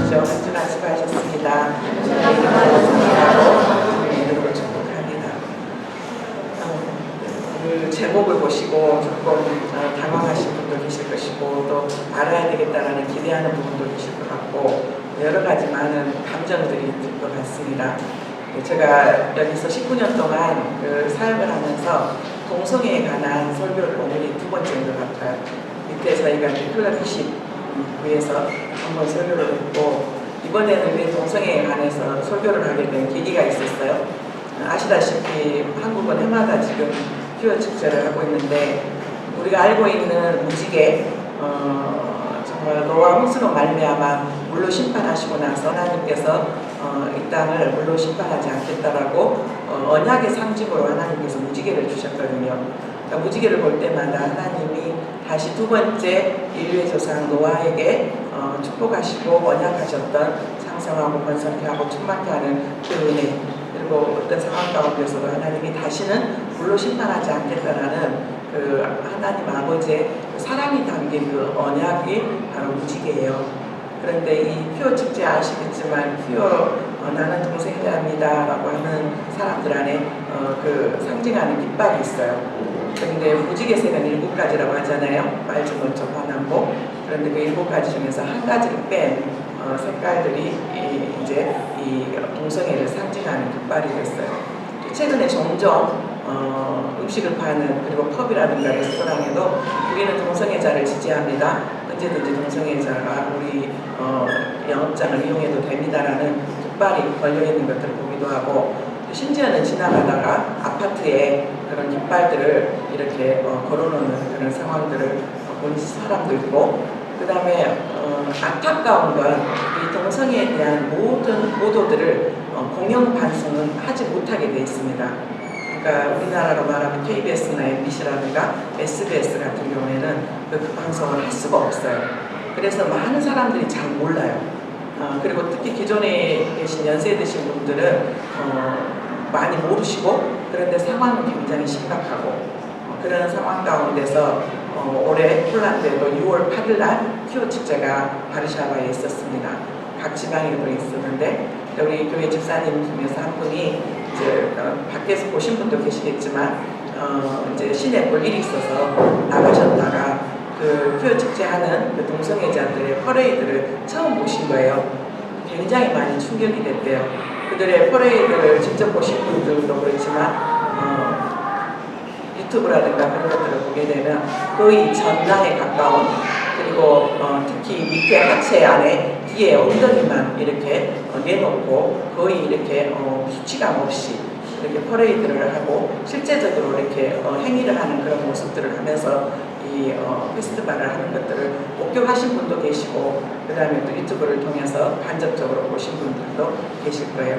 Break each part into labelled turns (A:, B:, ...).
A: 주십시오. 한 주간 수고하셨습니다. 이름으로 축복합니다. 그 제목을 보시고 조금 당황하신 분도 계실 것이고 또 알아야 되겠다라는 기대하는 부분도 계실 것 같고 여러 가지 많은 감정들이 들 것 같습니다. 제가 여기서 19년 동안 그 사역을 하면서 동성애에 관한 설교를 오늘이 두 번째인 것 같아요. 밑에 저희가 클럽 20부에서 한번 설교를 했고 이번에는 왜 동성애에 관해서 설교를 하게 된 계기가 있었어요. 아시다시피 한국은 해마다 지금 퓨어 축제를 하고 있는데 우리가 알고 있는 무지개 정말 노아 홍수로 말미암아 물로 심판하시고 나서 하나님께서 이 땅을 물로 심판하지 않겠다라고 언약의 상징으로 하나님께서 무지개를 주셨거든요. 그러니까 무지개를 볼 때마다 하나님이 다시 두 번째 인류의 조상 노아에게 축복하시고 언약하셨던 창성하고 번성케 하고 충만케 하는 그 은혜 그리고 어떤 상황 가운데서도 하나님이 다시는 물로 심판하지 않겠다라는 그 하나님 아버지의 사랑이 담긴 그 언약이 바로 무지개예요. 그런데 이 퓨어 축제 아시겠지만 퓨어 나는 동성애자입니다 라고 하는 사람들 안에 그 상징하는 깃발이 있어요. 그런데 무지개색은 7가지라고 하잖아요. 빨주, 노초, 파남보. 그런데 그 7가지 중에서 한 가지를 뺀 색깔들이 이제 이 동성애를 상징하는 깃발이 됐어요. 최근에 종종 음식을 파는 그리고 펍이라든가 레스토랑에도 우리는 동성애자를 지지합니다. 언제든지 동성애자가 우리 영업장을 이용해도 됩니다라는 깃발이 걸려있는 것들을 보기도 하고 심지어는 지나가다가 아파트에 그런 깃발들을 이렇게 걸어놓는 그런 상황들을 본 사람도 있고 그 다음에 안타까운 건 이 동성애에 대한 모든 보도들을 공영 방송은 하지 못하게 되어 있습니다. 그러니까 우리나라로 말하면 KBS나 MBC라든가 SBS 같은 경우에는 그 방송을 할 수가 없어요. 그래서 많은 사람들이 잘 몰라요. 그리고 특히 기존에 계신 연세 드신 분들은 많이 모르시고 그런데 상황은 굉장히 심각하고 그런 상황 가운데서 올해 폴란드에도 6월 8일 날 퓨어 축제가 바르샤바에 있었습니다. 각 지방에도 있었는데 우리 교회 집사님 중에서 한 분이 이제 밖에서 보신 분도 계시겠지만 이제 시내 볼 일이 있어서 나가셨다가 그 퓨어 축제 하는 그 동성애자들의 퍼레이드를 처음 보신 거예요. 굉장히 많이 충격이 됐대요. 그들의 퍼레이드를 직접 보신 분들도 그렇지만 유튜브라든가 그런 것들을 보게 되면 거의 전당에 가까운 그리고 특히 밑에 하체 안에 뒤에 엉덩이만 이렇게 내놓고 거의 이렇게 수치감 없이 이렇게 퍼레이드를 하고 실제적으로 이렇게 행위를 하는 그런 모습들을 하면서 이 페스티벌을 하는 것들을 목격하신 분도 계시고 그 다음에 또 유튜브를 통해서 간접적으로 보신 분들도 계실 거예요.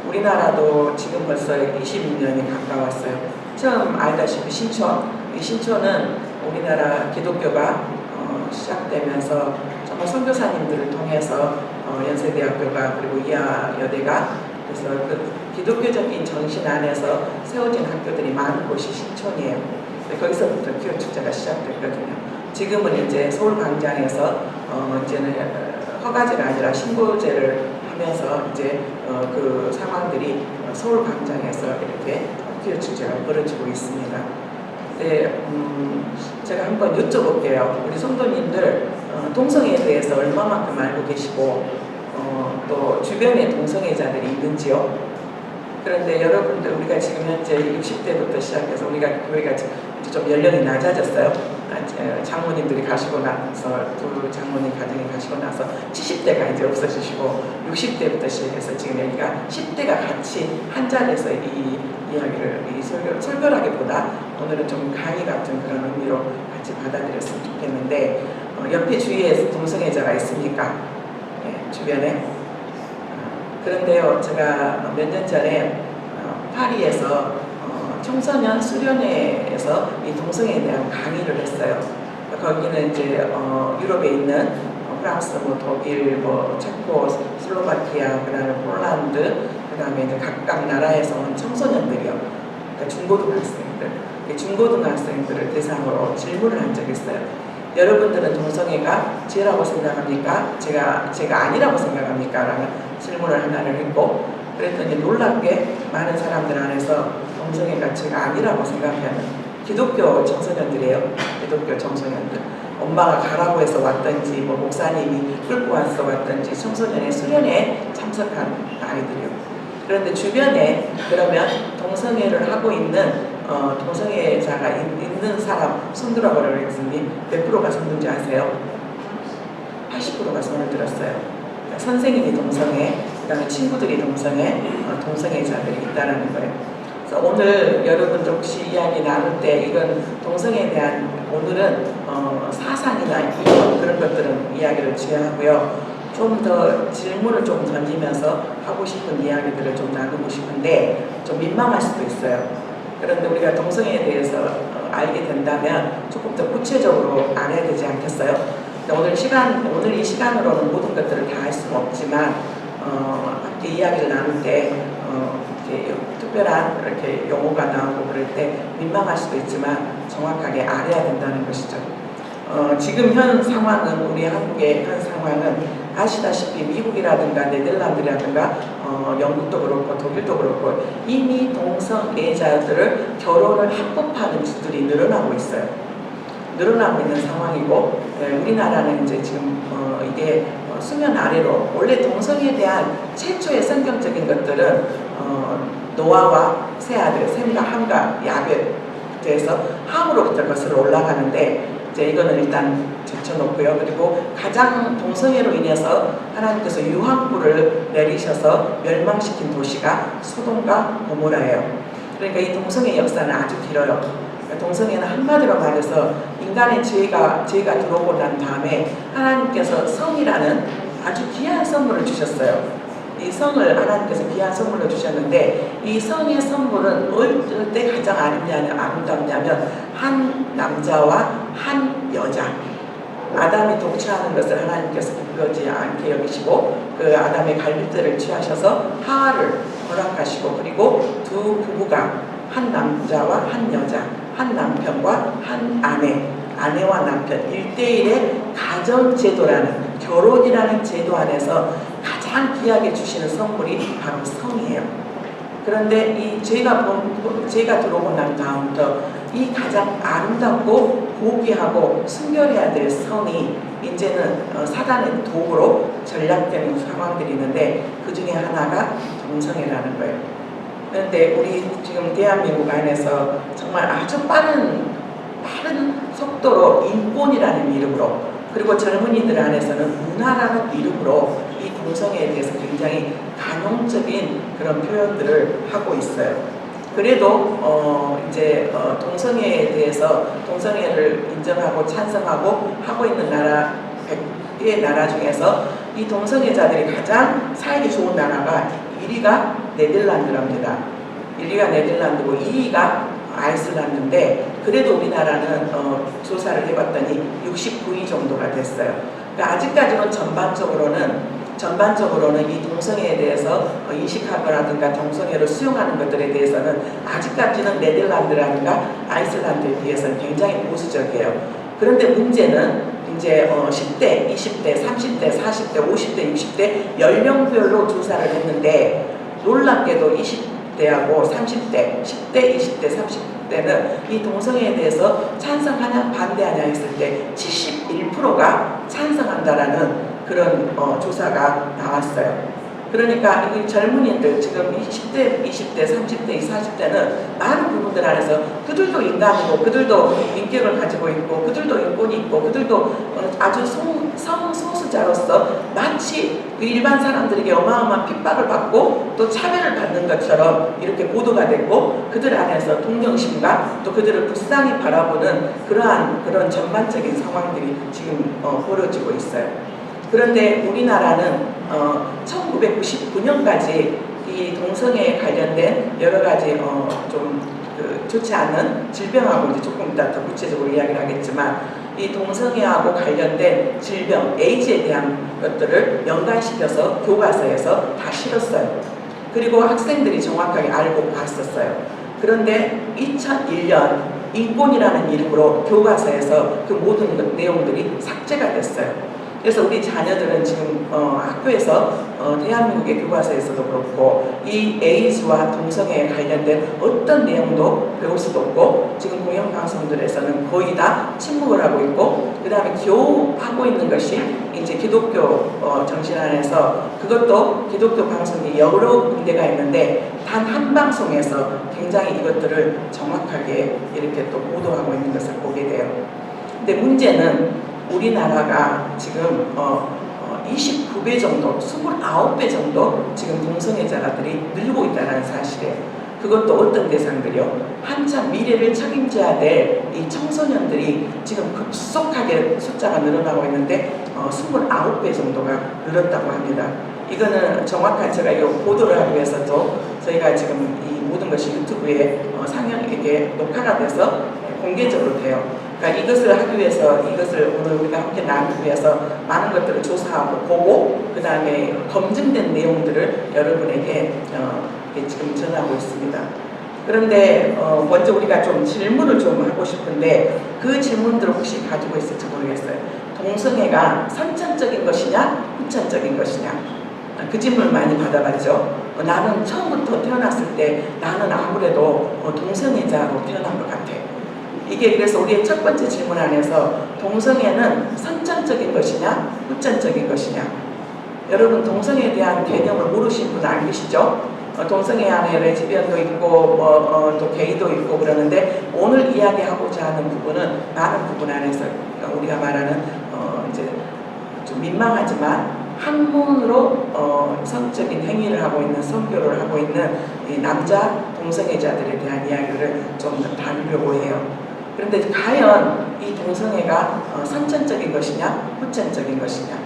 A: 우리나라도 지금 벌써 20년이 가까웠어요. 처음 알다시피 신촌, 이 신촌은 우리나라 기독교가 시작되면서 정말 선교사님들을 통해서 연세대학교가 그리고 이하여대가 그래서 그 기독교적인 정신 안에서 세워진 학교들이 많은 곳이 신촌이에요. 거기서부터 퓨어 축제가 시작됐거든요. 지금은 이제 서울광장에서 이제는 허가제가 아니라 신고제를 하면서 이제 그 상황들이 서울광장에서 이렇게 퓨어 축제가 벌어지고 있습니다. 네, 제가 한번 여쭤볼게요. 우리 성도님들 동성애에 대해서 얼마만큼 알고 계시고 또 주변에 동성애자들이 있는지요? 그런데 여러분들 우리가 지금 현재 60대부터 시작해서 우리가 교회가 좀 연령이 낮아졌어요. 장모님들이 가시고 나서 두 장모님 가정에 가시고 나서 70대가 이제 없어지시고 60대부터 시작해서 지금 여기가 10대가 같이 한 자리에서 이 이야기를 설교라기보다 오늘은 좀 강의 같은 그런 의미로 같이 받아들였으면 좋겠는데 옆에 주위에 동성애자가 있습니까? 네, 주변에. 그런데요, 제가 몇 년 전에 파리에서 청소년 수련회에서 이 동성애에 대한 강의를 했어요. 거기는 이제 유럽에 있는 프랑스, 독일, 체코, 슬로바키아, 그다음에 폴란드, 그다음에 이제 각각 나라에서 온 청소년들이요. 그러니까 중고등학생들, 중고등학생들을 대상으로 질문을 한 적이 있어요. 여러분들은 동성애가 죄라고 생각합니까? 제가 아니라고 생각합니까? 라는 질문을 하나를 했고, 그랬더니 놀랍게 많은 사람들 안에서 동성애가 죄가 아니라고 생각하는 기독교 청소년들이에요. 기독교 청소년들. 엄마가 가라고 해서 왔든지, 뭐 목사님이 끌고 와서 왔든지, 청소년의 수련회에 참석한 아이들이요. 그런데 주변에 그러면 동성애를 하고 있는 동성애자가 있는 사람 손들어 보라고 몇 프로가 손든지 아세요? 80%가 손을 들었어요. 그러니까 선생님이 동성애, 그 다음에 친구들이 동성애자들이 있다는 거예요. 그래서 오늘 여러분들 혹시 이야기 나눌 때 이건 동성애에 대한 오늘은 사상이나 이론 그런 것들은 이야기를 제외하고요. 좀 더 질문을 좀 던지면서 하고 싶은 이야기들을 좀 나누고 싶은데 좀 민망할 수도 있어요. 그런데 우리가 동성애에 대해서 알게 된다면 조금 더 구체적으로 알아야 되지 않겠어요? 오늘 이 시간으로는 모든 것들을 다 할 수는 없지만 함께 이야기를 나눌 때 이렇게 특별한 이렇게 용어가 나오고 그럴 때 민망할 수도 있지만 정확하게 알아야 된다는 것이죠. 지금 현 상황은 우리 한국의 현 상황은 아시다시피 미국이라든가 네덜란드라든가 영국도 그렇고 독일도 그렇고 이미 동성애자들을 결혼을 합법화하는 주들이 늘어나고 있어요. 늘어나고 있는 상황이고 우리나라는 이제 지금 이게 수면 아래로 원래 동성애에 대한 최초의 성경적인 것들은 노아와 세 아들 셈과 함과 야벳에서 함으로부터 거슬러 올라가는데 이제 이거는 일단 제쳐놓고요. 그리고 가장 동성애로 인해서 하나님께서 유황불을 내리셔서 멸망시킨 도시가 소돔과 고모라예요. 그러니까 이 동성애 역사는 아주 길어요. 동성애는 한마디로 말해서 인간의 죄가 들어오고 난 다음에 하나님께서 성이라는 아주 귀한 선물을 주셨어요. 이 성을 하나님께서 귀한 선물로 주셨는데 이 성의 선물은 어떨 때 가장 아름답냐면 한 남자와 한 여자, 아담이 동침하는 것을 하나님께서 기쁘지 않게 여기시고 그 아담의 갈빗대를 취하셔서 하와를 허락하시고 그리고 두 부부가 한 남자와 한 여자, 한 남편과 한 아내와 남편 1대1의 가정제도라는 결혼이라는 제도 안에서 가장 귀하게 주시는 선물이 바로 성이에요. 그런데 이 죄가 들어오고 난 다음부터 이 가장 아름답고 고귀하고 순결해야 될 성이 이제는 사단의 도구로 전락되는 상황들이 있는데 그 중에 하나가 동성애라는 거예요. 그런데 우리 지금 대한민국 안에서 정말 아주 빠른 속도로 인권이라는 이름으로 그리고 젊은이들 안에서는 문화라는 이름으로 이 동성애에 대해서 굉장히 간용적인 그런 표현들을 하고 있어요. 그래도 동성애에 대해서 동성애를 인정하고 찬성하고 하고 있는 나라 100개 나라 중에서 이 동성애자들이 가장 살기 좋은 나라가 1위가 네덜란드랍니다. 1위가 네덜란드고 2위가 아이슬란드인데 그래도 우리나라는 조사를 해봤더니 69위 정도가 됐어요. 그러니까 아직까지는 전반적으로는 이 동성애에 대해서 이식하거라든가 동성애를 수용하는 것들에 대해서는 아직까지는 네덜란드라든가 아이슬란드에 비해서는 굉장히 보수적이에요. 그런데 문제는 이제 10대, 20대, 30대, 40대, 50대, 60대 연령별로 조사를 했는데 놀랍게도 20대하고 30대, 10대, 20대, 30대는 이 동성애에 대해서 찬성하냐 반대하냐 했을 때 71%가 찬성한다라는 그런 조사가 나왔어요. 그러니까 이 젊은이들 지금 20대, 20대, 30대, 40대는 많은 부분들 안에서 그들도 인간이고 그들도 인격을 가지고 있고 그들도 인권이 있고 그들도 아주 성소수자로서 마치 일반 사람들에게 어마어마한 핍박을 받고 또 차별을 받는 것처럼 이렇게 보도가 됐고 그들 안에서 동정심과 또 그들을 불쌍히 바라보는 그런 전반적인 상황들이 지금 벌어지고 있어요. 그런데 우리나라는 1999년까지 이 동성애에 관련된 여러 가지 좋지 않은 질병하고 이제 조금 이따 더 구체적으로 이야기를 하겠지만 이 동성애하고 관련된 질병, 에이즈에 대한 것들을 연관시켜서 교과서에서 다 실었어요. 그리고 학생들이 정확하게 알고 봤었어요. 그런데 2001년 인권이라는 이름으로 교과서에서 그 모든 내용들이 삭제가 됐어요. 그래서 우리 자녀들은 지금 학교에서 대한민국의 교과서에서도 그렇고 이 에이즈와 동성애에 관련된 어떤 내용도 배울 수도 없고 지금 공영방송들에서는 거의 다 침묵을 하고 있고 그 다음에 교하고 있는 것이 이제 기독교 정신 안에서 그것도 기독교 방송이 여러 군데가 있는데 단 한 방송에서 굉장히 이것들을 정확하게 이렇게 또 보도하고 있는 것을 보게 돼요. 근데 문제는 우리나라가 지금 29배 정도, 29배 정도 지금 동성애자들이 늘고 있다는 사실이에요. 그것도 어떤 대상들이요? 한참 미래를 책임져야 될 이 청소년들이 지금 급속하게 숫자가 늘어나고 있는데 29배 정도가 늘었다고 합니다. 이거는 정확한 제가 이 보도를 하기 위해서도 저희가 지금 이 모든 것이 유튜브에 상영에게 녹화가 돼서 공개적으로 돼요. 그러니까 이것을 하기 위해서 이것을 오늘 우리가 함께 나누기 위해서 많은 것들을 조사하고 보고 그 다음에 검증된 내용들을 여러분에게 지금 전하고 있습니다. 그런데 먼저 우리가 좀 질문을 좀 하고 싶은데 그 질문들을 혹시 가지고 있을지 모르겠어요. 동성애가 선천적인 것이냐 후천적인 것이냐 그 질문을 많이 받아봤죠. 나는 처음부터 태어났을 때 나는 아무래도 동성애자로 태어난 것 같아. 이게 그래서 우리의 첫 번째 질문 안에서 동성애는 선천적인 것이냐 후천적인 것이냐. 여러분 동성애에 대한 개념을 모르신 분 안 계시죠? 동성애 안에 레즈비언도 있고 또 게이도 있고 그러는데 오늘 이야기하고자 하는 부분은 많은 부분 안에서 우리가 말하는 이제 좀 민망하지만 한문으로 성적인 행위를 하고 있는 성교를 하고 있는 이 남자 동성애자들에 대한 이야기를 좀 다루려고 해요. 그런데 과연 이 동성애가 선천적인 것이냐 후천적인 것이냐.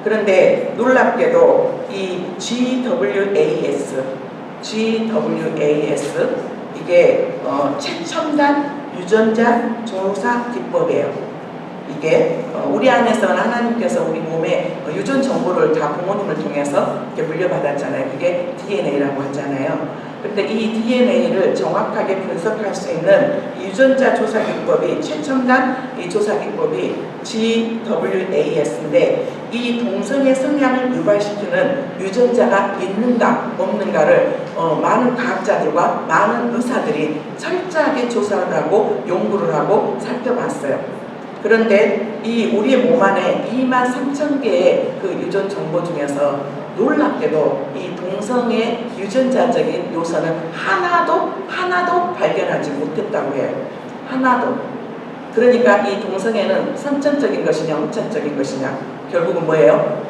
A: 그런데 놀랍게도 이 GWAS 이게 최첨단 유전자 조사 기법이에요. 이게 우리 안에서는 하나님께서 우리 몸에 유전 정보를 다 부모님을 통해서 이렇게 물려받았잖아요. 그게 DNA라고 하잖아요. 근데 이 DNA를 정확하게 분석할 수 있는 유전자 조사 기법이 최첨단 이 조사 기법이 GWAS인데 이 동성애 성향을 유발시키는 유전자가 있는가 없는가를 많은 과학자들과 많은 의사들이 철저하게 조사를 하고 연구를 하고 살펴봤어요. 그런데 이 우리의 몸 안에 23,000개의 그 유전 정보 중에서 놀랍게도 이 동성애 유전자적인 요소는 하나도 발견하지 못했다고 해요. 하나도. 그러니까 이 동성애는 선천적인 것이냐 후천적인 것이냐 결국은 뭐예요?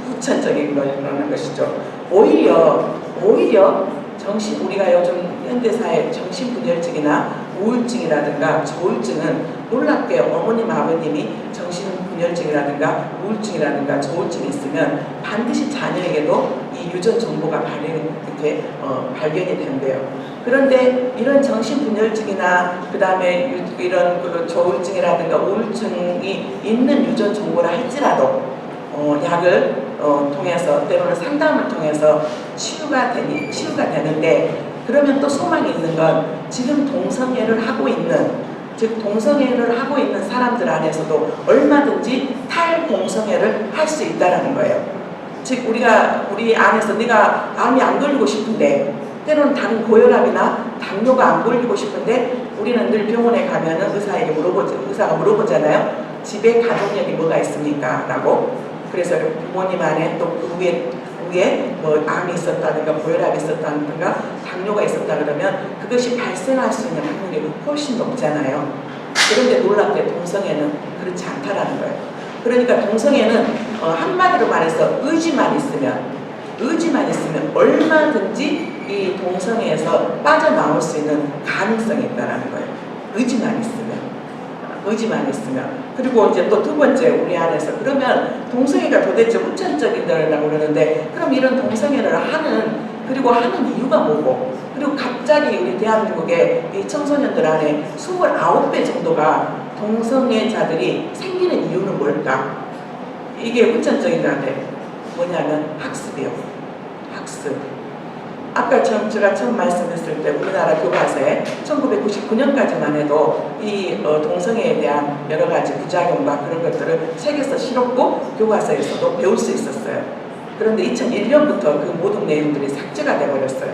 A: 후천적인 거라는 것이죠. 오히려 우리가 요즘 현대사회 정신분열증이나 우울증이라든가 조울증은 놀랍게 어머님 아버님이 정신분열증이라든가 우울증이라든가 조울증이 있으면 반드시 자녀에게도 이 유전 정보가 발견이 된대요. 그런데 이런 정신분열증이나 그 다음에 이런 조울증이라든가 우울증이 있는 유전 정보라 할지라도 약을 통해서 때로는 상담을 통해서 치유가 되는데 그러면 또 소망이 있는 건 지금 동성애를 하고 있는 즉 동성애를 하고 있는 사람들 안에서도 얼마든지 탈동성애를 할 수 있다는 거예요. 즉 우리 안에서 내가 암이 안 걸리고 싶은데 때로는 다른 고혈압이나 당뇨가 안 걸리고 싶은데 우리는 늘 병원에 가면은 의사가 물어보잖아요. 집에 가족력이 뭐가 있습니까? 라고. 그래서 부모님 안에 또 그 위에 뭐 암이 있었다든가 고혈압이 있었다든가 당뇨가 있었다 그러면 그것이 발생할 수 있는 확률이 훨씬 높잖아요. 그런데 놀랍게 동성애는 그렇지 않다라는 거예요. 그러니까 동성애는 한마디로 말해서 의지만 있으면 얼마든지 이 동성애에서 빠져나올 수 있는 가능성이 있다라는 거예요. 의지만 있으면. 그리고 이제 또 두 번째 우리 안에서 그러면 동성애가 도대체 후천적이다라고 그러는데 그럼 이런 동성애를 하는 이유가 뭐고 그리고 갑자기 우리 대한민국의 이 청소년들 안에 29배 정도가 동성애자들이 생기는 이유는 뭘까? 이게 후천적인데 뭐냐면 학습이요. 학습. 아까 제가 처음 말씀했을 때 우리나라 교과서에 1999년까지만 해도 이 동성애에 대한 여러 가지 부작용과 그런 것들을 책에서 실었고 교과서에서도 배울 수 있었어요. 그런데 2001년부터 그 모든 내용들이 삭제가 돼버렸어요.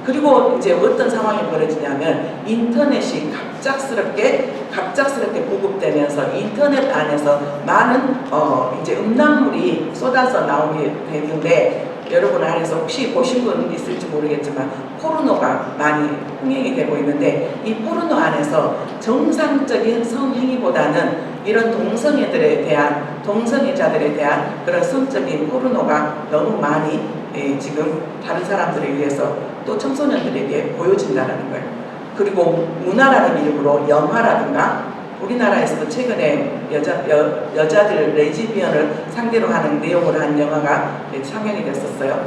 A: 그리고 이제 어떤 상황이 벌어지냐면 인터넷이 갑작스럽게 보급되면서 인터넷 안에서 많은 이제 음란물이 쏟아져 나오게 되는데, 여러분 안에서 혹시 보신 분 있을지 모르겠지만 포르노가 많이 흥행이 되고 있는데, 이 포르노 안에서 정상적인 성행위보다는 이런 동성애자들에 대한 그런 성적인 포르노가 너무 많이 지금 다른 사람들에 의해서 또 청소년들에게 보여진다는 거예요. 그리고 문화라는 이름으로 영화라든가, 우리나라에서도 최근에 여자들 레즈비언을 상대로 하는 내용을 한 영화가 상영이 됐었어요.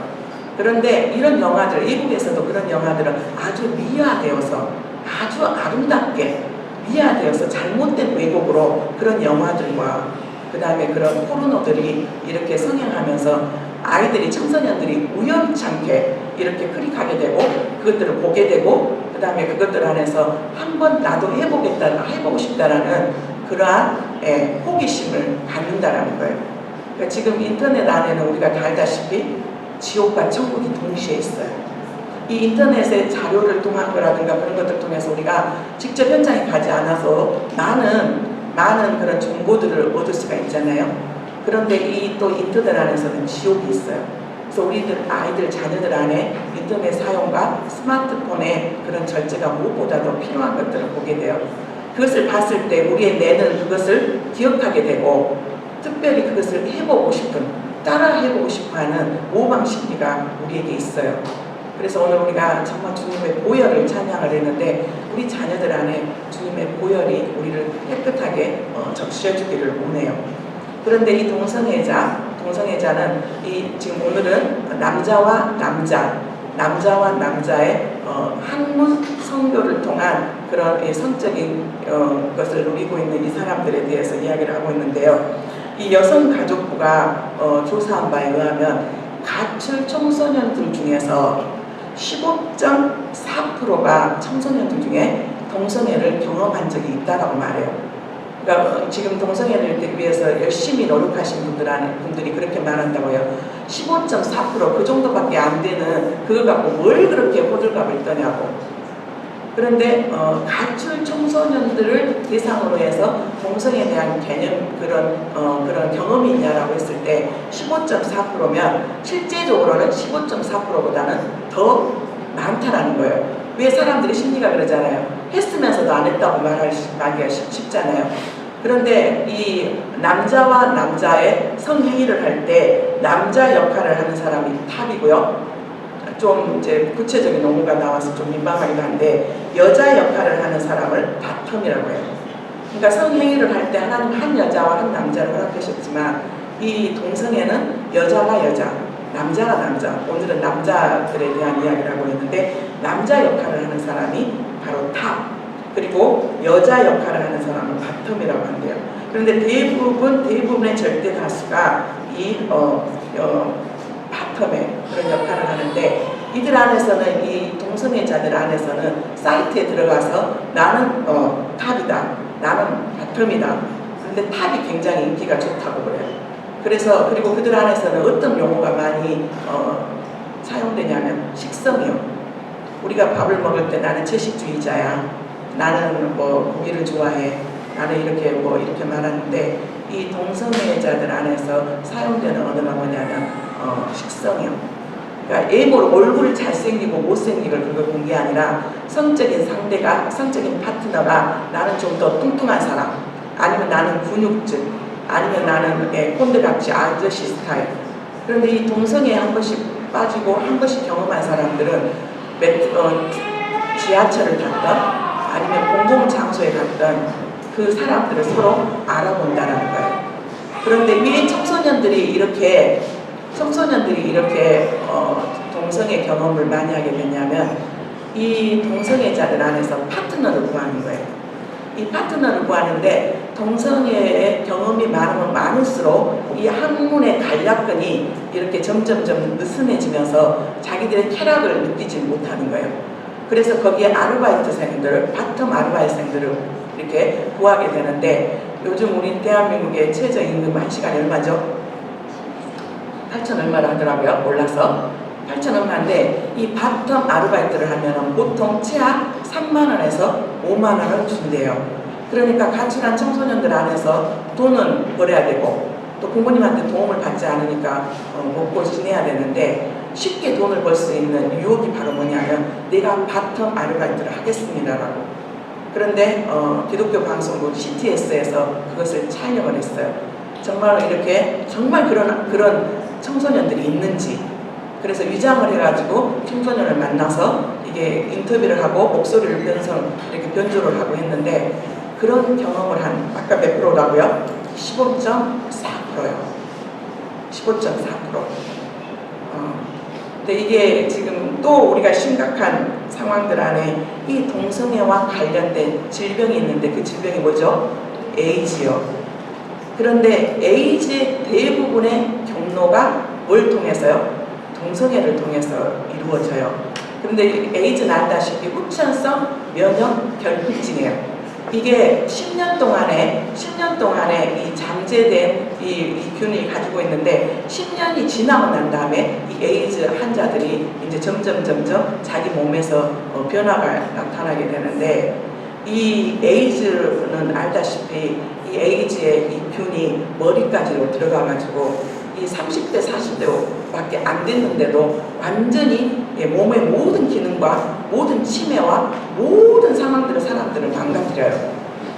A: 그런데 이런 영화들, 미국에서도 그런 영화들은 아주 미화되어서 아주 아름답게 미화되어서 잘못된 왜곡으로 그런 영화들과 그 다음에 그런 포르노들이 이렇게 성행하면서 아이들이, 청소년들이 우연찮게 이렇게 클릭하게 되고 그것들을 보게 되고, 그 다음에 그것들 안에서 한번 나도 해보고 싶다라는 그러한 호기심을 갖는다라는 거예요. 그러니까 지금 인터넷 안에는 우리가 다 알다시피 지옥과 천국이 동시에 있어요. 이 인터넷의 자료를 통한 거라든가 그런 것들 통해서 우리가 직접 현장에 가지 않아서 많은 그런 정보들을 얻을 수가 있잖아요. 그런데 이 또 인터넷 안에서는 지옥이 있어요. 그래서 우리들 아이들, 자녀들 안에 인터넷 사용과 스마트폰의 그런 절제가 무엇보다도 필요한 것들을 보게 돼요. 그것을 봤을 때 우리의 뇌는 그것을 기억하게 되고, 특별히 그것을 해보고 싶은, 따라 해보고 싶어하는 모방 심리가 우리에게 있어요. 그래서 오늘 우리가 정말 주님의 보혈을 찬양을 했는데, 우리 자녀들 안에 주님의 보혈이 우리를 깨끗하게 적셔주기를 원해요. 그런데 이 동성애자는 지금 오늘은 남자와 남자의 학문 성교를 통한 그런 성적인 것을 누리고 있는 이 사람들에 대해서 이야기를 하고 있는데요. 이 여성가족부가 조사한 바에 의하면 가출 청소년들 중에서 15.4%가 청소년들 중에 동성애를 경험한 적이 있다고 말해요. 그러니까 지금 동성애를 위해서 열심히 노력하신 분들이 그렇게 말한다고요. 15.4% 그 정도밖에 안 되는 그걸 갖고 뭘 그렇게 호들갑을 떠냐고. 그런데 가출 청소년들을 대상으로 해서 동성애에 대한 개념 그런 경험이 있냐라고 했을 때 15.4%면 실제적으로는 15.4%보다는 더 많다라는 거예요. 왜 사람들이 심리가 그러잖아요. 했으면서도 안 했다고 말하기가 쉽잖아요. 그런데 이 남자와 남자의 성행위를 할 때 남자 역할을 하는 사람이 탑이고요. 좀 이제 구체적인 용어가 나와서 좀 민망하기도 한데, 여자 역할을 하는 사람을 바텀이라고 해요. 그러니까 성행위를 할 때 하나님 한 여자와 한 남자를 허락하셨지만, 이 동성애는 여자가 여자, 남자가 남자, 오늘은 남자들에 대한 이야기를 하고 있는데, 남자 역할을 하는 사람이 바로 탑, 그리고 여자 역할을 하는 사람은 바텀이라고 한대요. 그런데 대부분의 절대 다수가 이 바텀의 그런 역할을 하는데, 이들 안에서는, 이 동성애자들 안에서는 사이트에 들어가서 나는 탑이다, 나는 바텀이다. 그런데 탑이 굉장히 인기가 좋다고 그래요. 그리고 그들 안에서는 어떤 용어가 많이 사용되냐면 식성이요. 우리가 밥을 먹을 때 나는 채식주의자야, 나는 뭐 고기를 좋아해, 나는 이렇게 말하는데, 이 동성애자들 안에서 사용되는 언어가 뭐냐면 식성이요. 그러니까 외모로 얼굴 잘생기고 못생기고 그걸 본 게 아니라, 성적인 파트너가 나는 좀 더 뚱뚱한 사람, 아니면 나는 근육질, 아니면 나는 꼰대같이 아저씨 스타일. 그런데 이 동성애에 한 번씩 빠지고 한 번씩 경험한 사람들은 지하철을 탔던 아니면 공공장소에 갔던 그 사람들을 서로 알아본다는 거예요. 그런데 왜 청소년들이 이렇게 동성애 경험을 많이 하게 되냐면, 이 동성애자들 안에서 파트너를 구하는 거예요. 이 파트너를 구하는데 동성애의 경험이 많으면 많을수록 이 학문의 간략근이 이렇게 점점점 느슨해지면서 자기들의 쾌락을 느끼지 못하는 거예요. 그래서 거기에 아르바이트생들, 파텀 아르바이트생들을 이렇게 구하게 되는데 요즘 우리 대한민국의 최저임금 1시간에 얼마죠? 8천 얼마를 하더라고요. 올라서 8천 얼마인데 이 파텀 아르바이트를 하면 보통 최하 3만 원에서 5만 원을 준대요. 그러니까 가출한 청소년들 안에서 돈은 벌어야 되고 또 부모님한테 도움을 받지 않으니까 먹고 지내야 되는데 쉽게 돈을 벌 수 있는 유혹이 바로 뭐냐면 내가 파텀 아르바이트를 하겠습니다라고. 그런데 기독교 방송국 CTS에서 그것을 촬영을 했어요. 정말 이렇게 정말 그런 청소년들이 있는지. 그래서 위장을 해가지고 청소년을 만나서 이게 인터뷰를 하고 목소리를 이렇게 변조를 하고 했는데 그런 경험을 한 아까 몇 프로라고요? 15.4%요. 15.4%. 근데 이게 지금 또 우리가 심각한 상황들 안에 이 동성애와 관련된 질병이 있는데 그 질병이 뭐죠? 에이즈요. 그런데 에이즈의 대부분의 경로가 뭘 통해서요? 동성애를 통해서 이루어져요. 그런데 에이즈는 알다시피 후천성 면역 결핍증이에요. 이게 10년 동안에 이 잠재된 이 균이 가지고 있는데 10년이 지나고 난 다음에 이 에이즈 환자들이 이제 점점 자기 몸에서 변화가 나타나게 되는데 이 에이즈는 알다시피 이 에이즈의 이 균이 머리까지로 들어가가지고 이 30대, 40대밖에 안 됐는데도 완전히 몸의 모든 기능과 모든 치매와 모든 상황들을 사람들을 망가뜨려요.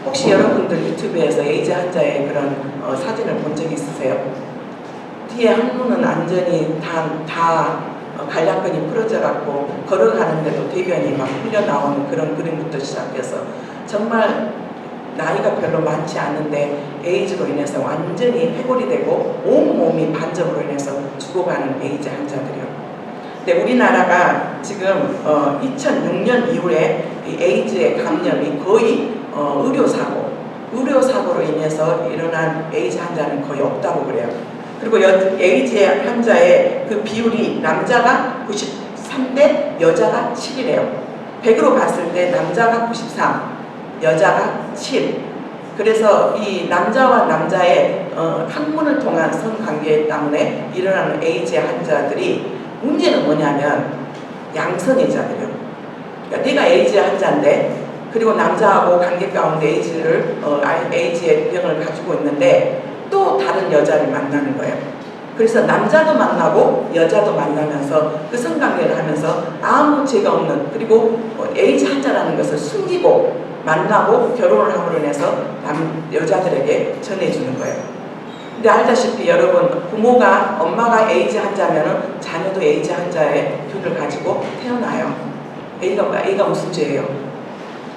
A: 혹시 여러분들 유튜브에서 에이즈 환자의 그런 사진을 본 적 있으세요? 뒤에 항문은 완전히 다 간략근이 풀어져갖고 걸어가는데도 대변이 막 흘려나오는 그런 그림부터 시작해서 정말 나이가 별로 많지 않은데 에이즈로 인해서 완전히 해골이 되고 온몸이 반점으로 인해서 죽어가는 에이즈 환자들이요. 근데 우리나라가 지금 2006년 이후에 이 에이즈의 감염이 거의 의료사고로 인해서 일어난 에이즈 환자는 거의 없다고 그래요. 그리고 에이즈 환자의 그 비율이 남자가 93대 여자가 7이래요. 100으로 봤을 때 남자가 93, 여자가 7. 그래서 이 남자와 남자의 학문을 통한 성관계 때문에 일어나는 에이즈 환자들이 문제는 뭐냐면 양성애자들이요. 그러니까 내가 에이즈 환자인데 그리고 남자하고 관계 가운데 에이즈의 병을 가지고 있는데 또 다른 여자를 만나는 거예요. 그래서 남자도 만나고 여자도 만나면서 그 성관계를 하면서 아무 죄가 없는 그리고 에이즈 환자라는 것을 숨기고 만나고 결혼을 함으로 인해서 여자들에게 전해주는 거예요. 근데 알다시피 여러분 엄마가 에이즈 환자면은 자녀도 에이즈 환자의 균을 가지고 태어나요. A가 무슨 죄예요?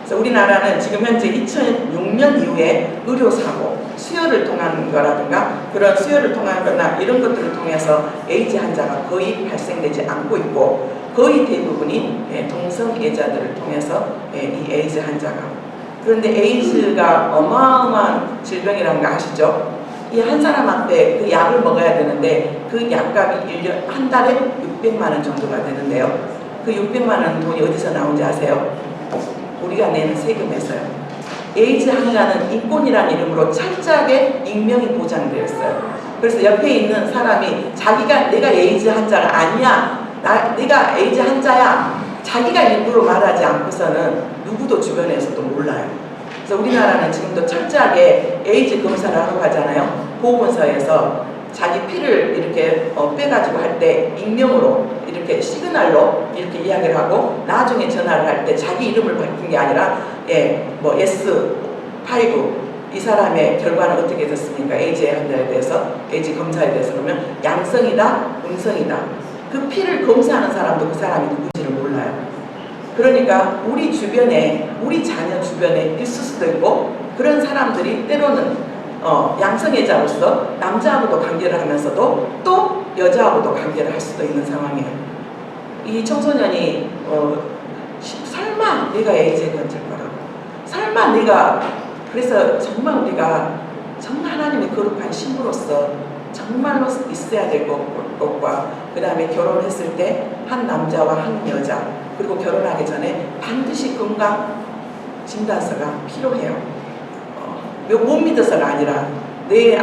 A: 그래서 우리나라는 지금 현재 2006년 이후에 의료사고, 수혈을 통한 거라든가 그런 수혈을 통한 거나 이런 것들을 통해서 에이즈 환자가 거의 발생되지 않고 있고 거의 대부분이 동성애자들을 통해서 이 에이즈 환자가. 그런데 에이즈가 어마어마한 질병이라는 거 아시죠? 이 한 사람한테 그 약을 먹어야 되는데 그 약값이 한 달에 600만 원 정도가 되는데요. 그 600만 원 돈이 어디서 나오는지 아세요? 우리가 내는 세금에서요. 에이즈 환자는 인권이라는 이름으로 철저하게 익명이 보장되어 있어요. 그래서 옆에 있는 사람이 내가 에이즈 환자가 아니야. 내가 에이즈 환자야. 자기가 일부러 말하지 않고서는 누구도 주변에서도 몰라요. 그래서 우리나라는 지금도 철저하게 에이즈 검사를 하러 가잖아요. 보건소에서 자기 피를 이렇게 빼가지고 할 때 익명으로 이렇게 시그널로 이렇게 이야기를 하고 나중에 전화를 할 때 자기 이름을 밝힌 게 아니라 S5 이 사람의 결과는 어떻게 됐습니까? 에이즈 환자에 대해서 에이즈 검사에 대해서 그러면 양성이다, 음성이다. 그 피를 검사하는 사람도 그 사람이 누군지를 몰라요. 그러니까 우리 자녀 주변에 있을 수도 있고 그런 사람들이 때로는 양성애자로서 남자하고도 관계를 하면서도 또 여자하고도 관계를 할 수도 있는 상황이에요. 이 청소년이 설마 내가 에이즈에 걸릴 거라고 설마 네가 그래서 정말 우리가 정말 하나님의 거룩한 신부로서 정말로 있어야 될 것과 그 다음에 결혼했을 때 한 남자와 한 여자 그리고 결혼하기 전에 반드시 건강 진단서가 필요해요. 못 믿어서가 아니라 내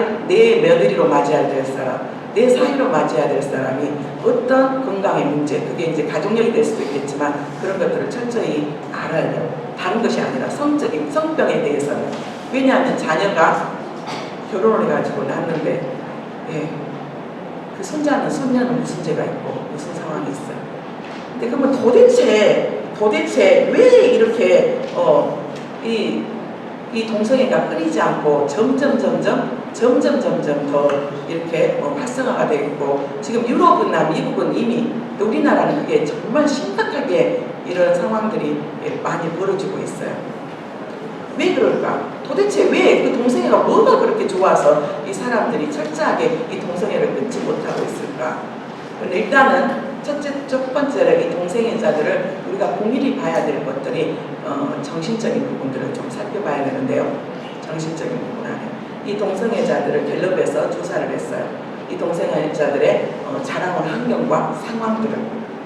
A: 며느리로 맞이해야 될 사람, 내 사위로 맞이해야 될 사람이 어떤 건강의 문제, 그게 이제 가족력이 될 수도 있겠지만 그런 것들을 철저히 알아야 돼요. 다른 것이 아니라 성적인 성병에 대해서는. 왜냐하면 자녀가 결혼을 해가지고 낳는데 그 손녀는 무슨 죄가 있고 무슨 상황이 있어요. 근데 그러면 도대체 왜 이렇게 이 동성애가 끊이지 않고 점점 더 이렇게 활성화가 되고 지금 유럽이나 미국은 이미 우리나라는 그게 정말 심각하게 이런 상황들이 많이 벌어지고 있어요. 왜 그럴까? 도대체 왜 그 동성애가 뭐가 그렇게 좋아서 이 철저하게 이 동성애를 끊지 못하고 있을까? 근데 일단은 첫 번째로 이 동성애자들을 우리가 공일히 봐야 될 것들이 정신적인 부분들을 좀 살펴봐야 되는데요. 정신적인 부분 안에 이 동성애자들을 갤럽에서 조사를 했어요. 이 동성애자들의 자라온 환경과 상황들을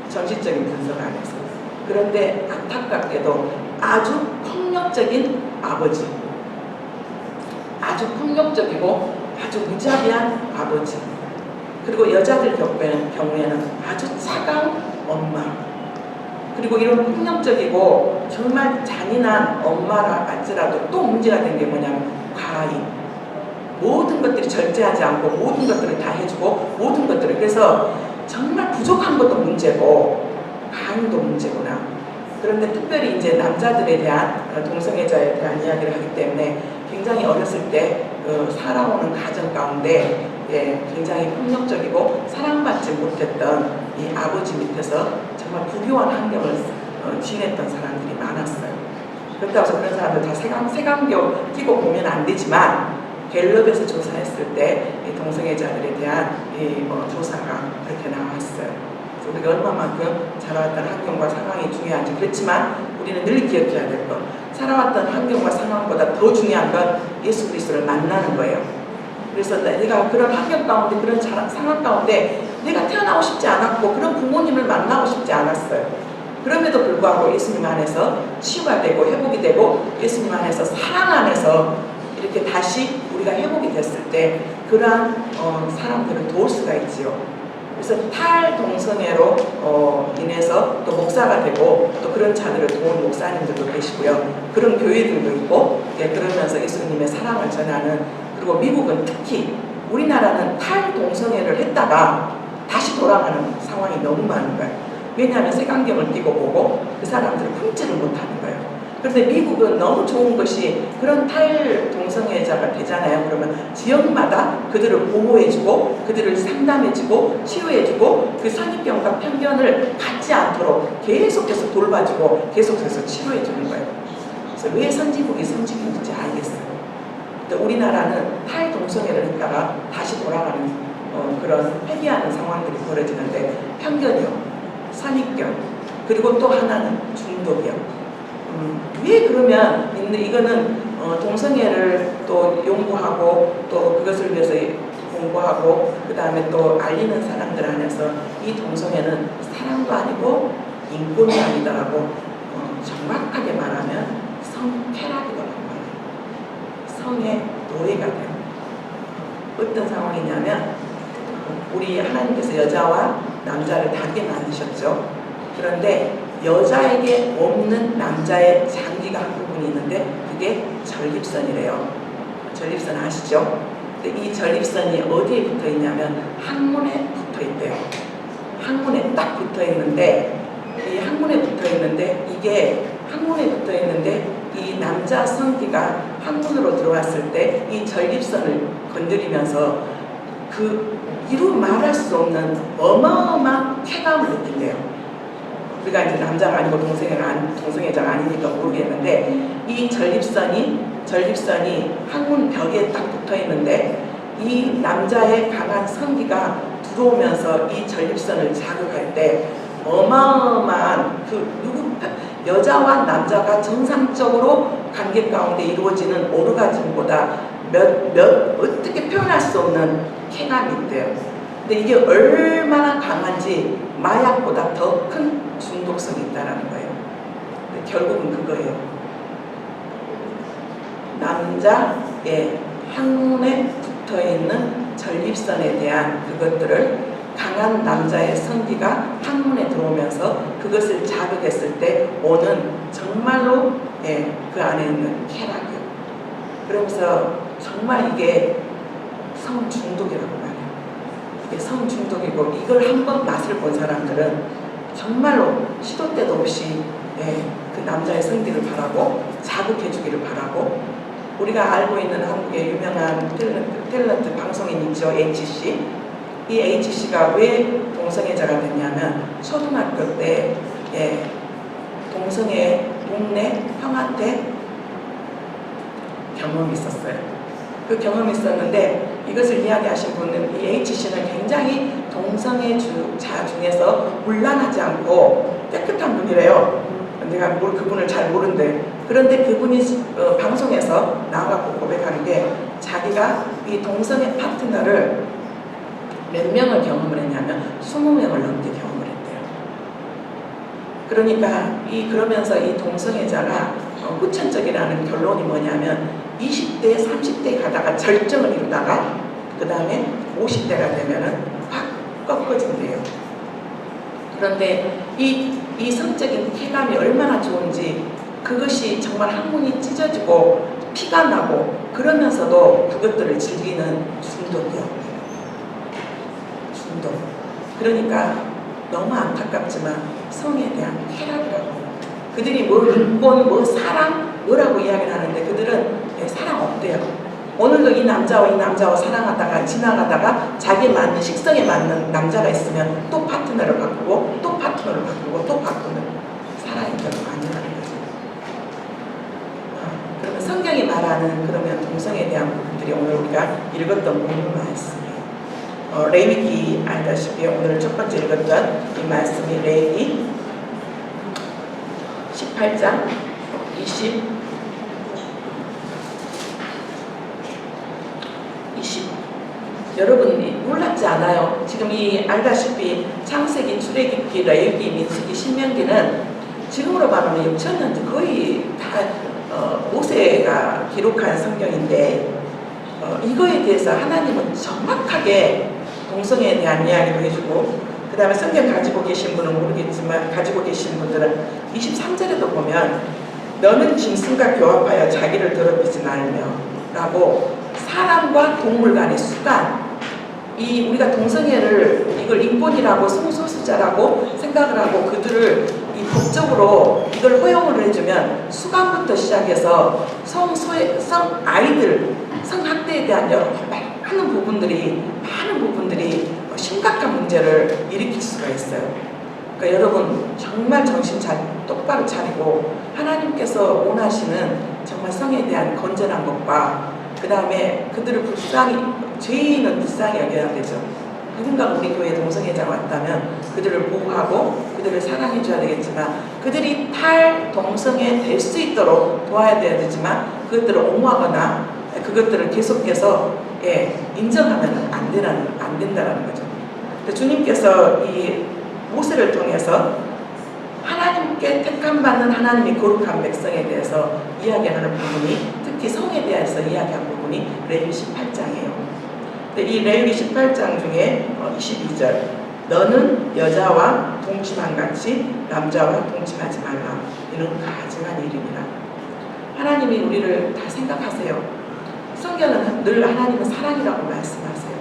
A: 정신적인 분석 안에서. 그런데 안타깝게도 아주 폭력적인 아버지, 아주 폭력적이고 아주 무자비한 아버지, 그리고 여자들 경우에는 아주 차가운 엄마, 그리고 이런 폭력적이고 정말 잔인한 엄마라 할지라도 또 문제가 된 게 뭐냐면 과잉. 모든 것들이 절제하지 않고 모든 것들을 다 해주고 모든 것들을 그래서 정말 부족한 것도 문제고 과잉도 문제구나. 그런데 특별히 이제 남자들에 대한 동성애자에 대한 이야기를 하기 때문에 굉장히 어렸을 때 살아오는 가정 가운데 굉장히 폭력적이고 사랑받지 못했던 이 아버지 밑에서 정말 부유한 환경을 지냈던 사람들이 많았어요. 그렇다고 해서 그런 사람들 다 색안경 끼고 보면 안 되지만 갤럽에서 조사했을 때 이 동성애자들에 대한 조사가 그렇게 나왔어요. 그래서 우리가 얼마만큼 살아왔던 환경과 상황이 중요한지 그렇지만 우리는 늘 기억해야 될 것, 살아왔던 환경과 상황보다 더 중요한 건 예수 그리스도를 만나는 거예요. 그래서 내가 그런 환경 가운데 그런 상황 가운데 내가 태어나고 싶지 않았고 그런 부모님을 만나고 싶지 않았어요. 그럼에도 불구하고 예수님 안에서 치유가 되고 회복이 되고 예수님 안에서 사랑 안에서 이렇게 다시 우리가 회복이 됐을 때 그러한 사람들을 도울 수가 있지요. 그래서 탈동성애로 인해서 또 목사가 되고 또 그런 자들을 도운 목사님들도 계시고요. 그런 교회들도 있고 그러면서 예수님의 사랑을 전하는. 그리고 미국은 특히 우리나라는 탈동성애를 했다가 다시 돌아가는 상황이 너무 많은 거예요. 왜냐하면 색안경을 끼고 보고 그 사람들을 품지를 못하는 거예요. 그런데 미국은 너무 좋은 것이 그런 탈동성애자가 되잖아요. 그러면 지역마다 그들을 보호해주고 그들을 상담해주고 치유해주고 그 선입견과 편견을 갖지 않도록 계속해서 돌봐주고 계속해서 치료해주는 거예요. 그래서 왜 선진국이 선진국인지 알겠어요. 근데 우리나라는 탈동성애를 했다가 다시 돌아가는 그런 회귀하는 상황들이 벌어지는데 편견이요, 선입견, 그리고 또 하나는 중독이요. 왜 그러면 이거는 동성애를 또 연구하고 또 그것을 위해서 공부하고 그 다음에 또 알리는 사람들 안에서 이 동성애는 사랑도 아니고 인권이 아니다라고 정확하게 말하면 성쾌락이더라고요. 성의 노예가 돼요. 어떤 상황이냐면 우리 하나님께서 여자와 남자를 다르게 만드셨죠. 그런데 여자에게 없는 남자의 장기가 한 부분이 있는데 그게 전립선이래요. 전립선 아시죠? 근데 이 전립선이 어디에 붙어 있냐면 항문에 붙어 있대요. 항문에 딱 붙어 있는데 이 항문에 붙어 있는데 이게 항문에 붙어 있는데 이 남자 성기가 항문으로 들어왔을 때 이 전립선을 건드리면서 그 이루 말할 수 없는 어마어마한 쾌감을 느낀대요. 우리가 이제 남자가 아니고 동성애자가 아니니까 모르겠는데 이 전립선이 항문 벽에 딱 붙어 있는데 이 남자의 강한 성기가 들어오면서 이 전립선을 자극할 때 어마어마한 여자와 남자가 정상적으로 관계 가운데 이루어지는 오르가즘보다 어떻게 표현할 수 없는 쾌감이 있대요. 근데 이게 얼마나 강한지 마약보다 더 큰 중독성이 있다는 거예요. 근데 결국은 그거예요. 남자의 항문에 붙어있는 전립선에 대한 그것들을 강한 남자의 성기가 항문에 들어오면서 그것을 자극했을 때 오는 정말로 그 안에 있는 쾌락이요. 그러면서 정말 이게 성중독이라고 말해요. 이게 성중독이고 이걸 한번 맛을 본 사람들은 정말로 시도 때도 없이 그 남자의 성기를 바라고 자극해주기를 바라고 우리가 알고 있는 한국의 유명한 탤런트 방송인 있죠. HC. 이 HC가 왜 동성애자가 됐냐면 초등학교 때 동성애 동네 형한테 경험이 있었어요. 그 경험이 있었는데 이것을 이야기하신 분은 이 HC는 굉장히 동성애자 중에서 문란하지 않고 깨끗한 분이래요. 내가 그분을 잘 모른대. 그런데 그분이 방송에서 나와갖고 고백하는 게 자기가 이 동성애 파트너를 몇 명을 경험을 했냐면 20명을 넘게 경험을 했대요. 그러니까 그러면서 이 동성애자가 후천적이라는 결론이 뭐냐면 20대, 30대 가다가 절정을 이루다가 그 다음에 50대가 되면은 확 꺾어진대요. 그런데 이 성적인 쾌감이 얼마나 좋은지 그것이 정말 항문이 찢어지고 피가 나고 그러면서도 그것들을 즐기는 중독이요. 중독. 그러니까 너무 안타깝지만 성에 대한 쾌락이라고. 그들이 뭐 인권, 뭐 사랑, 뭐라고 이야기를 하는데 그들은 사랑 없대요. 오늘도 이 남자와 사랑하다가 지나가다가 자기에 맞는 식성에 맞는 남자가 있으면 또 파트너를 바꾸고 또 파트너를 바꾸고 또 바꾸는 사랑이 결국 아니라는 거죠. 그러면 성경이 말하는 그러면 동성에 대한 부분들이 오늘 우리가 읽었던 본문 말씀이에요. 레위기 알다시피 오늘 첫 번째 읽었던 이 말씀이 레위기 18장 20 여러분 놀랍지 않아요? 지금 이 알다시피 창세기, 출애굽기, 레위기, 민수기, 신명기는 지금으로 말하면 6,000년 거의 다 모세가 기록한 성경인데 이거에 대해서 하나님은 정확하게 동성애에 대한 이야기도 해주고 그 다음에 성경 가지고 계신 분은 모르겠지만 가지고 계신 분들은 23절에도 보면 너는 짐승과 교합하여 자기를 더럽히지 말며 라고 사람과 동물 간의 수간 우리가 동성애를 이걸 인권이라고 성소수자라고 생각을 하고 그들을 이 법적으로 이걸 허용을 해주면 수간부터 시작해서 아이들 성학대에 대한 많은 부분들이 심각한 문제를 일으킬 수가 있어요. 그러니까 여러분 정말 정신 똑바로 차리고 하나님께서 원하시는 정말 성에 대한 건전한 것과 그 다음에 그들을 죄인은 불쌍히 여겨야 되죠. 누군가 우리 교회에 동성애자가 왔다면 그들을 보호하고 그들을 사랑해줘야 되겠지만 그들이 탈동성애 될 수 있도록 도와야 되지만 그것들을 옹호하거나 그것들을 계속해서 인정하면 안 된다는 거죠. 주님께서 이 모세를 통해서 하나님께 택함받는 하나님의 거룩한 백성에 대해서 이야기하는 부분이 특히 성에 대해서 이야기한 부분이 레위기 18장이에요. 근데 이 레위기 18장 중에 22절 너는 여자와 동침한 같이 남자와 동침하지 말라. 이는 가증한 일이니라. 하나님이 우리를 다 생각하세요. 성경은 늘 하나님은 사랑이라고 말씀하세요.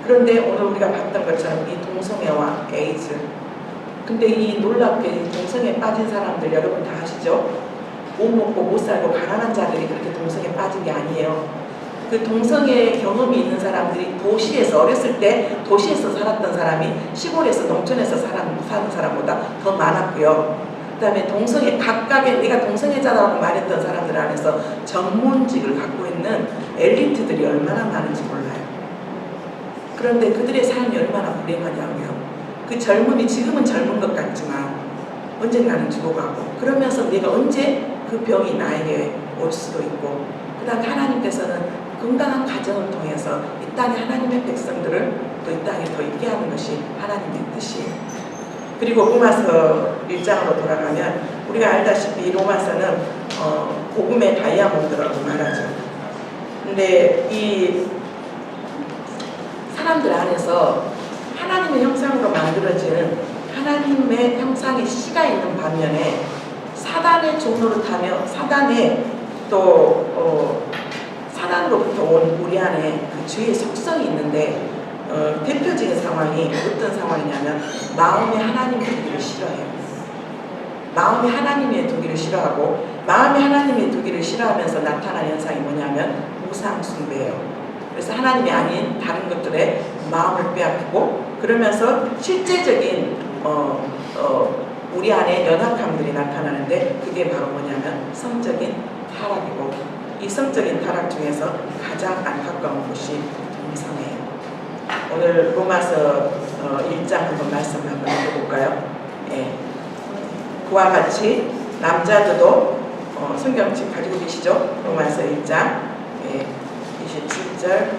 A: 그런데 오늘 우리가 봤던 것처럼 이 동성애와 에이즈 근데 이 놀랍게 동성애에 빠진 사람들 여러분 다 아시죠? 못 먹고 못 살고 가난한 자들이 그렇게 동성애에 빠진 게 아니에요. 그 동성애 경험이 있는 사람들이 도시에서 어렸을 때 도시에서 살았던 사람이 시골에서 농촌에서 사는 사람보다 더 많았고요. 그 다음에 동성애 각각의 내가 동성애자라고 말했던 사람들 안에서 전문직을 갖고 있는 엘리트들이 얼마나 많은지 몰라요. 그런데 그들의 삶이 얼마나 불행하냐고요. 그 젊음이 지금은 젊은 것 같지만 언젠가는 죽어가고 그러면서 내가 언제 그 병이 나에게 올 수도 있고 그 다음에 하나님께서는 건강한 가정을 통해서 이 땅에 하나님의 백성들을 또 이 땅에 더 있게 하는 것이 하나님의 뜻이에요. 그리고 로마서 1장으로 돌아가면 우리가 알다시피 로마서는 복음의 다이아몬드라고 말하죠. 근데 이 사람들 안에서 하나님의 형상으로 만들어지는 하나님의 형상의 씨가 있는 반면에 사단의 종로를 타며 사단의 또 사단으로부터 온 우리 안에 그 죄의 속성이 있는데 대표적인 상황이 어떤 상황이냐면 마음에 하나님의 두기를 싫어해요. 마음에 하나님의 두기를 싫어하고 마음에 하나님의 두기를 싫어하면서 나타나는 현상이 뭐냐면 우상 숭배예요. 그래서 하나님이 아닌 다른 것들에 마음을 빼앗기고 그러면서 실제적인 우리 안에 연약함들이 나타나는데 그게 바로 뭐냐면 성적인 타락이고 이 성적인 타락 중에서 가장 안타까운 것이 동성애예요. 오늘 로마서 1장 한번 말씀 한번 읽어볼까요? 예. 그와 같이 남자들도 성경책 가지고 계시죠? 로마서 1장 27절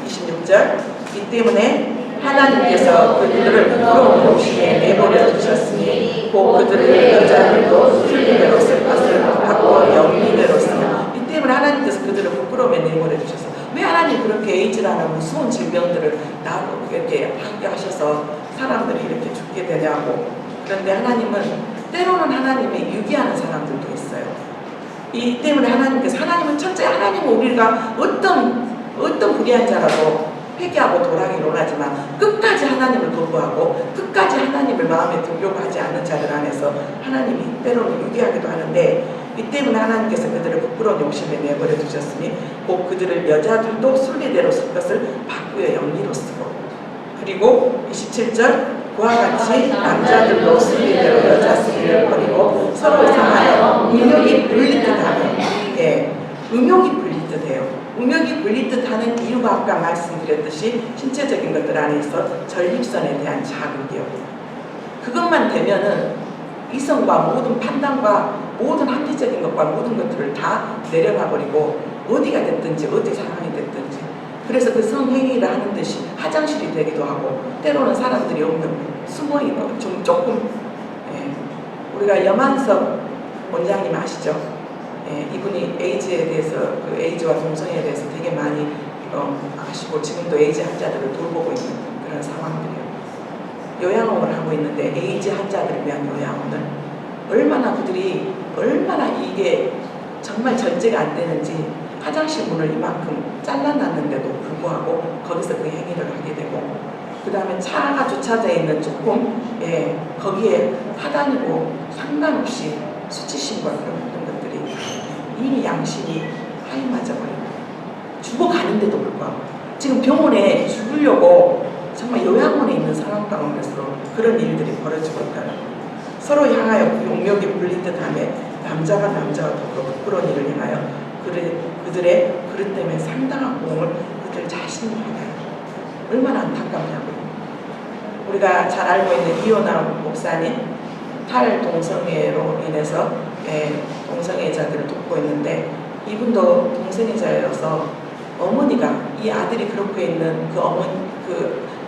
A: 26절 이 때문에 하나님께서 그들을 부끄러운 욕심에 내버려 두셨으니 곧 그들을 여자들도 술리대로 쓸 것을 바꿔 영리대로 쓰며 이 때문에 하나님께서 그들을 부끄러움에 내버려 두셔서 왜 하나님 그렇게 에이즈라는 무서운 질병들을 나하고 이렇게 하게 하셔서 사람들이 이렇게 죽게 되냐고. 그런데 하나님은 때로는 하나님의 유기하는 사람들도 있어요. 이 때문에 하나님은 첫째 하나님은 우리가 어떤 불의한 자라도 회개하고 돌아가기를 원하지만 끝까지 하나님을 거부하고 끝까지 하나님을 마음에 두려고 하지 않는 자들 안에서 하나님이 때로는 유기하기도 하는데 이 때문에 하나님께서 그들을 부끄러운 욕심에 내버려 두셨으니 곧 그들을 여자들도 순리대로 쓸 것을 바꾸어 영리로 쓰고 그리고 27절 그와 같이 남자들도 순리대로 여자 쓰기를 버리고 서로 상하여 음욕이 불릴 듯하는 음욕이 불릴 듯해요. 음욕이 불릴 듯하는 이유가 아까 말씀드렸듯이 신체적인 것들 안에서 전립선에 대한 자극이요. 그것만 되면은 이성과 모든 판단과 모든 합리적인 것과 모든 것들을 다 내려가 버리고 어디가 됐든지 어디 상황이 됐든지 그래서 그 성행위를 하는 듯이 화장실이 되기도 하고 때로는 사람들이 오면 숨어있고 좀 조금 우리가 염한석 원장님 아시죠? 이분이 에이즈에 대해서 그 에이즈와 동성애에 대해서 되게 많이 아시고 지금도 에이즈 환자들을 돌보고 있는 그런 상황들이에요. 요양원을 하고 있는데 에이즈 환자들을 위한 요양원을 얼마나 이게 정말 절제가 안 되는지 화장실 문을 이만큼 잘라놨는데도 불구하고 거기서 그 행위를 하게 되고 그 다음에 차가 주차되어 있는 조금 거기에 타다니고 상관없이 수치심과 그런 것들이 이미 양심이 하이맞아버리고 죽어가는데도 불구하고 지금 병원에 죽으려고 정말 요양원에 있는 상황 가운데서 그런 일들이 벌어지고 있다는 거예요. 서로 향하여 용력이 불린 듯하며 남자가 남자와 더불어 부끄러운 일을 행하여 그들의 그릇 때문에 상당한 공을 그들 자신이 받아요. 얼마나 안타깝냐고요. 우리가 잘 알고 있는 이호나 목사님 탈동성애로 인해서 동성애자들을 돕고 있는데 이분도 동성애자여서 어머니가 이 아들이 그렇게 있는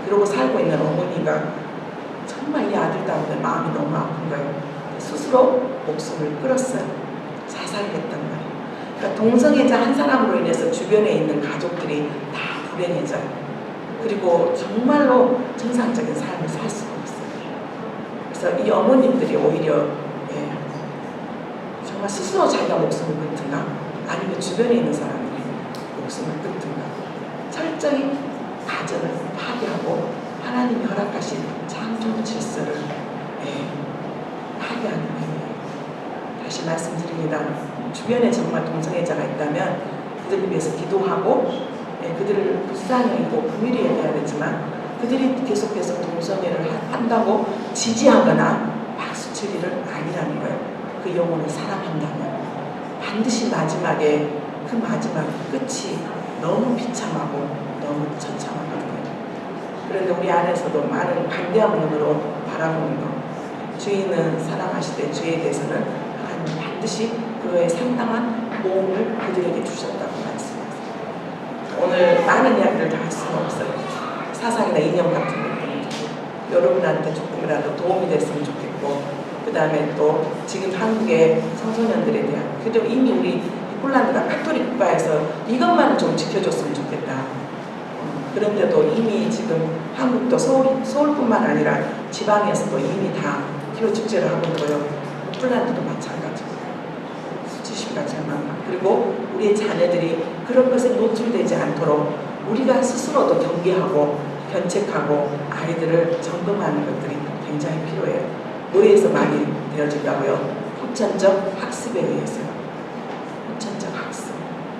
A: 그러고 살고 있는 어머니가 정말 이 아들 때문에 마음이 너무 아픈 거예요. 스스로 목숨을 끊었어요. 자살을 했단 말이에요. 그러니까 동성애자 한 사람으로 인해서 주변에 있는 가족들이 다 불행해져요. 그리고 정말로 정상적인 삶을 살 수가 없어요. 그래서 이 어머님들이 오히려 정말 스스로 자기가 목숨을 끊든가 아니면 주변에 있는 사람들이 목숨을 끊든가 철저히 가정을 파괴하고 하나님이 허락하신 창조 질서를 파괴하는 행위예요. 다시 말씀드립니다. 주변에 정말 동성애자가 있다면 그들을 위해서 기도하고 그들을 불쌍히 여기고 긍휼히 여겨야 되지만 그들이 계속해서 동성애를 한다고 지지하거나 박수칠 일은 아니라는 거예요. 그 영혼을 사랑한다면 반드시 마지막에 그 마지막 끝이 너무 비참하고 너무 처참하거든요. 그런데 우리 안에서도 많은 반대한 눈으로 바라보는 것 주인은 사랑하시되 주에 대해서는 하나님 반드시 그의 상당한 모험을 그들에게 주셨다고 말씀하세요. 오늘 많은 이야기를 다 할 수는 없어요. 사상이나 이념 같은 것들은 여러분한테 조금이라도 도움이 됐으면 좋겠고, 그 다음에 또 지금 한국의 청소년들에 대한, 그래도 이미 우리 폴란드가 카톨릭 국가에서 이것만은 좀 지켜줬으면 좋겠다. 그런데도 이미 지금 한국도 서울뿐만 아니라 지방에서도 이미 다 기호 축제를 하고 있고요. 폴란드도 마찬가지고 수치심과 절망, 그리고 우리의 자녀들이 그런 것에 노출되지 않도록 우리가 스스로도 경계하고 견책하고 아이들을 점검하는 것들이 굉장히 필요해요. 뭐에서 많이 되어진다고요? 후천적 학습에 의해서요. 후천적 학습.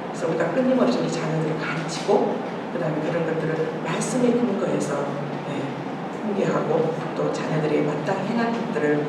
A: 그래서 우리가 끊임없이 우리 자녀들을 가르치고, 그 다음에 그런 것들을 말씀에 근거해서 훈계하고 또 자녀들이 마땅히 행할 것들을